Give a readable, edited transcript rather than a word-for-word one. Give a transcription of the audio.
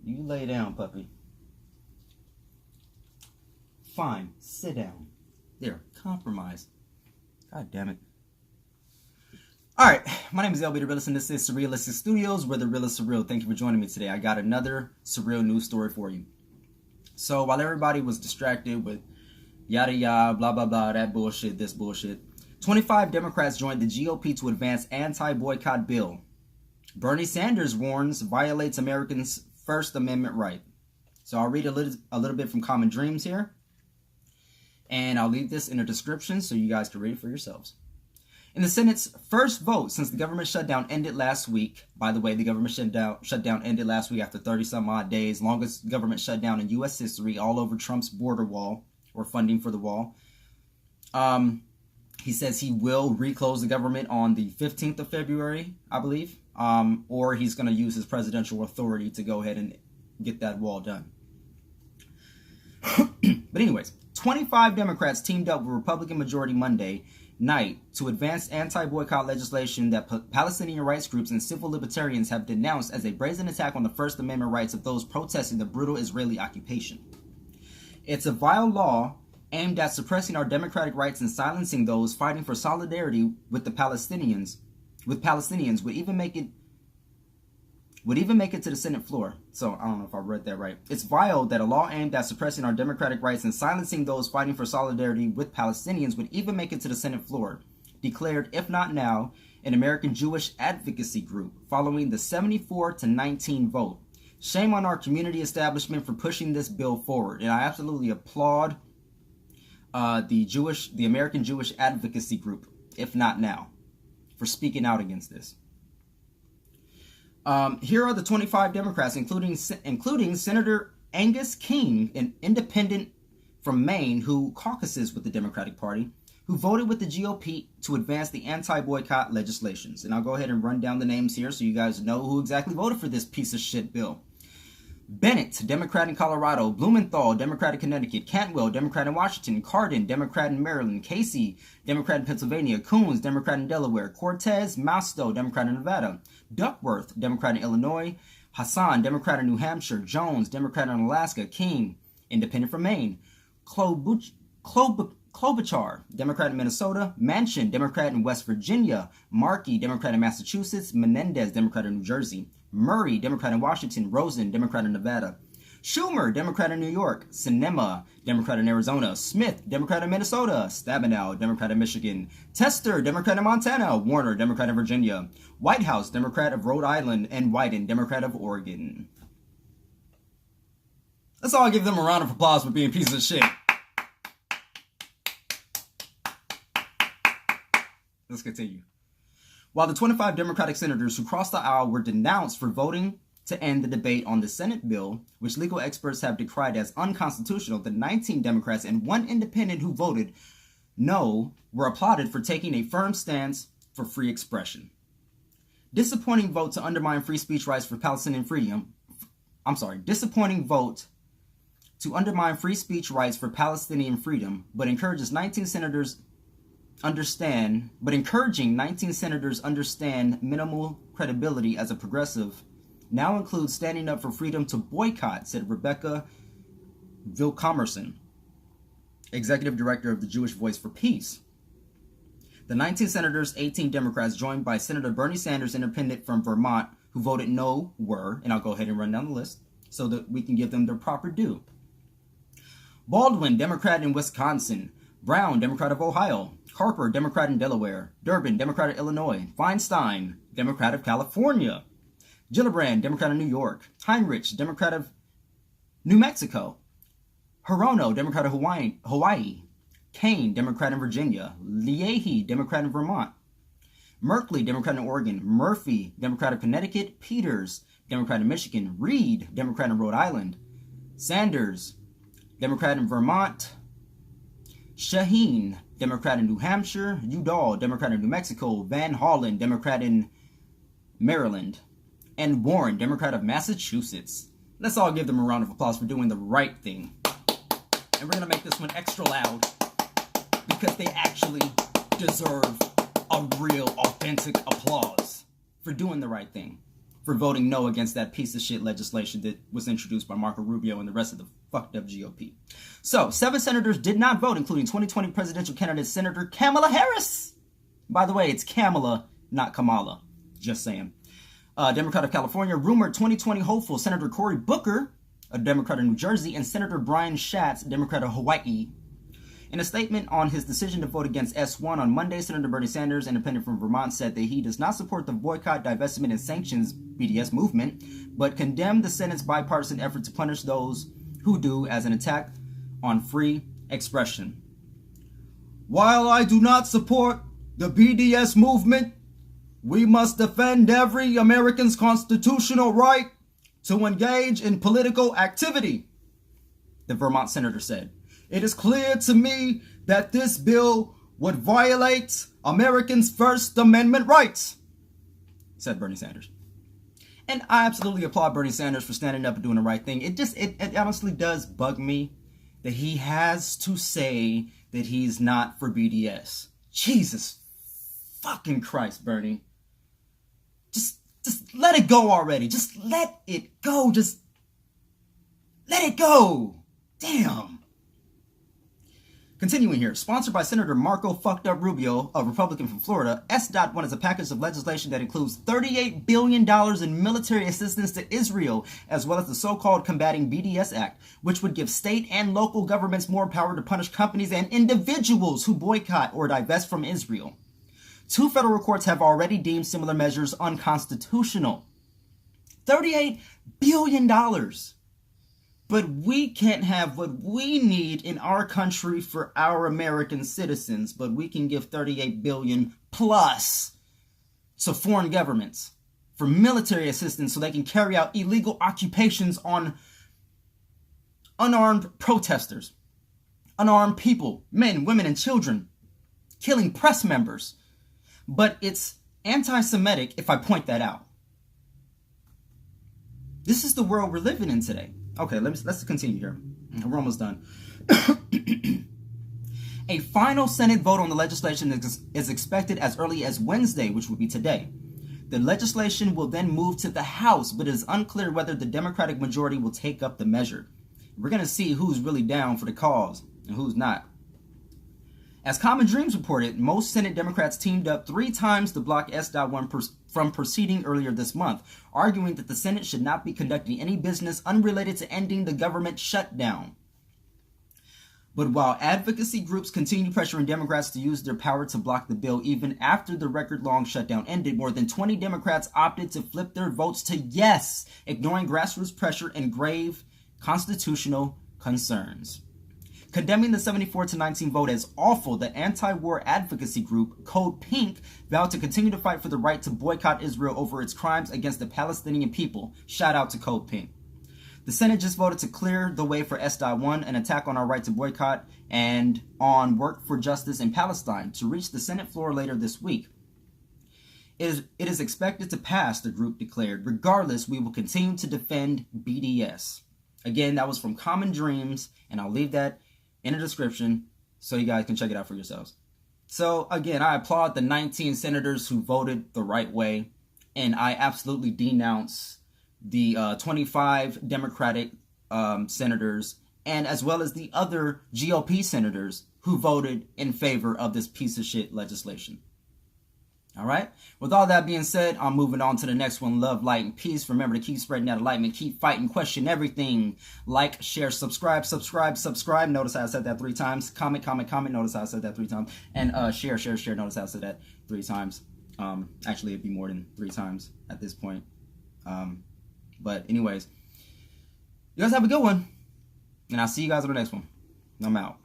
You lay down, puppy. Fine. Sit down. There. Compromise. God damn it. Alright, my name is LB the Realist, and this is Surrealistic Studios, where the realists are real. Thank you for joining me today. I got another surreal news story for you. So, while everybody was distracted with yada yada, blah blah blah, that bullshit, this bullshit, 25 Democrats joined the GOP to advance anti-boycott bill. Bernie Sanders warns violates Americans' First Amendment right. So I'll read a little bit from Common Dreams here, and I'll leave this in the description so you guys can read it for yourselves. In the Senate's first vote since the government shutdown ended last week. By the way, the government shutdown ended last week after 30-some-odd days. Longest government shutdown in U.S. history, all over Trump's border wall, or funding for the wall. He says he will reclose the government on the 15th of February, I believe. Or he's going to use his presidential authority to go ahead and get that wall done. But anyways, 25 Democrats teamed up with Republican majority Monday night to advance anti-boycott legislation that Palestinian rights groups and civil libertarians have denounced as a brazen attack on the First Amendment rights of those protesting the brutal Israeli occupation. It's a vile law aimed at suppressing our democratic rights and silencing those fighting for solidarity with the Palestinians. Would even make it to the Senate floor. So I don't know if I read that right. It's vile that a law aimed at suppressing our democratic rights and silencing those fighting for solidarity with Palestinians would even make it to the Senate floor, declared, if not now, an American Jewish advocacy group following the 74-19 vote. Shame on our community establishment for pushing this bill forward. And I absolutely applaud the American Jewish advocacy group, if not now, for speaking out against this. Here are the 25 Democrats, including Senator Angus King, an independent from Maine who caucuses with the Democratic Party, who voted with the GOP to advance the anti-boycott legislations. And I'll go ahead and run down the names here so you guys know who exactly voted for this piece of shit bill. Bennett, Democrat in Colorado. Blumenthal, Democrat in Connecticut. Cantwell, Democrat in Washington. Cardin, Democrat in Maryland. Casey, Democrat in Pennsylvania. Coons, Democrat in Delaware. Cortez Masto, Democrat in Nevada. Duckworth, Democrat in Illinois. Hassan, Democrat in New Hampshire. Jones, Democrat in Alaska. King, Independent from Maine. Klobuchar, Democrat in Minnesota. Manchin, Democrat in West Virginia. Markey, Democrat in Massachusetts. Menendez, Democrat in New Jersey. Murray, Democrat in Washington. Rosen, Democrat in Nevada. Schumer, Democrat in New York. Sinema, Democrat in Arizona. Smith, Democrat in Minnesota. Stabenow, Democrat in Michigan. Tester, Democrat in Montana. Warner, Democrat in Virginia. Whitehouse, Democrat of Rhode Island. And Wyden, Democrat of Oregon. Let's all give them a round of applause for being pieces of shit. Let's continue. While the 25 Democratic senators who crossed the aisle were denounced for voting to end the debate on the Senate bill, which legal experts have decried as unconstitutional, the 19 Democrats and one independent who voted no were applauded for taking a firm stance for free expression. Disappointing vote to undermine free speech rights for Palestinian freedom. Disappointing vote to undermine free speech rights for Palestinian freedom, but encouraging 19 senators understand minimal credibility as a progressive now includes standing up for freedom to boycott, said Rebecca Vilkomerson, executive director of the Jewish Voice for Peace. The 19 senators, 18 Democrats, joined by Senator Bernie Sanders, independent from Vermont, who voted no, were, and I'll go ahead and run down the list so that we can give them their proper due. Baldwin, Democrat in Wisconsin. Brown, Democrat of Ohio. Harper, Democrat in Delaware. Durbin, Democrat of Illinois. Feinstein, Democrat of California. Gillibrand, Democrat of New York. Heinrich, Democrat of New Mexico. Hirono, Democrat of Hawaii. Kane, Democrat in Virginia. Leahy, Democrat in Vermont. Merkley, Democrat in Oregon. Murphy, Democrat of Connecticut. Peters, Democrat in Michigan. Reed, Democrat in Rhode Island. Sanders, Democrat in Vermont. Shaheen, Democrat in New Hampshire. Udall, Democrat in New Mexico. Van Hollen, Democrat in Maryland. And Warren, Democrat of Massachusetts. Let's all give them a round of applause for doing the right thing. And we're going to make this one extra loud because they actually deserve a real, authentic applause for doing the right thing. for voting no against that piece of shit legislation that was introduced by Marco Rubio and the rest of the fucked up GOP. So, 7 senators did not vote, including 2020 presidential candidate Senator Kamala Harris. By the way, it's Kamala, not Kamala. Just saying. Democrat of California, rumored 2020 hopeful Senator Cory Booker, a Democrat of New Jersey, and Senator Brian Schatz, Democrat of Hawaii. In a statement on his decision to vote against S.1 on Monday, Senator Bernie Sanders, independent from Vermont, said that he does not support the boycott, divestment, and sanctions BDS movement, but condemned the Senate's bipartisan effort to punish those who do as an attack on free expression. While I do not support the BDS movement, we must defend every American's constitutional right to engage in political activity, the Vermont senator said. It is clear to me that this bill would violate Americans' First Amendment rights, said Bernie Sanders. And I absolutely applaud Bernie Sanders for standing up and doing the right thing. It honestly does bug me that he has to say that he's not for BDS. Jesus fucking Christ, Bernie. Just let it go already. Just let it go. Just let it go. Damn. Continuing here, sponsored by Senator Marco fucked up Rubio, a Republican from Florida, S.1 is a package of legislation that includes $38 billion in military assistance to Israel, as well as the so-called Combating BDS Act, which would give state and local governments more power to punish companies and individuals who boycott or divest from Israel. 2 federal courts have already deemed similar measures unconstitutional. $38 billion. But we can't have what we need in our country for our American citizens, but we can give $38 billion plus to foreign governments for military assistance so they can carry out illegal occupations on unarmed protesters, unarmed people, men, women, and children, killing press members. But it's anti-Semitic if I point that out. This is the world we're living in today. Okay, let's continue here. We're almost done. A final Senate vote on the legislation is expected as early as Wednesday, which would be today. The legislation will then move to the House, but it is unclear whether the Democratic majority will take up the measure. We're going to see who's really down for the cause and who's not. As Common Dreams reported, most Senate Democrats teamed up 3 times to block S.1 from proceeding earlier this month, arguing that the Senate should not be conducting any business unrelated to ending the government shutdown. But while advocacy groups continue pressuring Democrats to use their power to block the bill even after the record-long shutdown ended, more than 20 Democrats opted to flip their votes to yes, ignoring grassroots pressure and grave constitutional concerns. Condemning the 74-19 vote as awful, the anti-war advocacy group Code Pink vowed to continue to fight for the right to boycott Israel over its crimes against the Palestinian people. Shout out to Code Pink. The Senate just voted to clear the way for S.1, an attack on our right to boycott, and on work for justice in Palestine, to reach the Senate floor later this week. It is expected to pass, the group declared. Regardless, we will continue to defend BDS. Again, that was from Common Dreams, and I'll leave that in the description so you guys can check it out for yourselves. So again, I applaud the 19 senators who voted the right way, and I absolutely denounce the 25 Democratic senators, and as well as the other GOP senators who voted in favor of this piece of shit legislation. All right. With all that being said, I'm moving on to the next one. Love, light, and peace. Remember to keep spreading that enlightenment. Keep fighting. Question everything. Like, share, subscribe. Notice how I said that 3 times. Comment. Notice how I said that 3 times. And share. Notice how I said that 3 times. Actually, it'd be more than 3 times at this point. But anyways, you guys have a good one. And I'll see you guys on the next one. I'm out.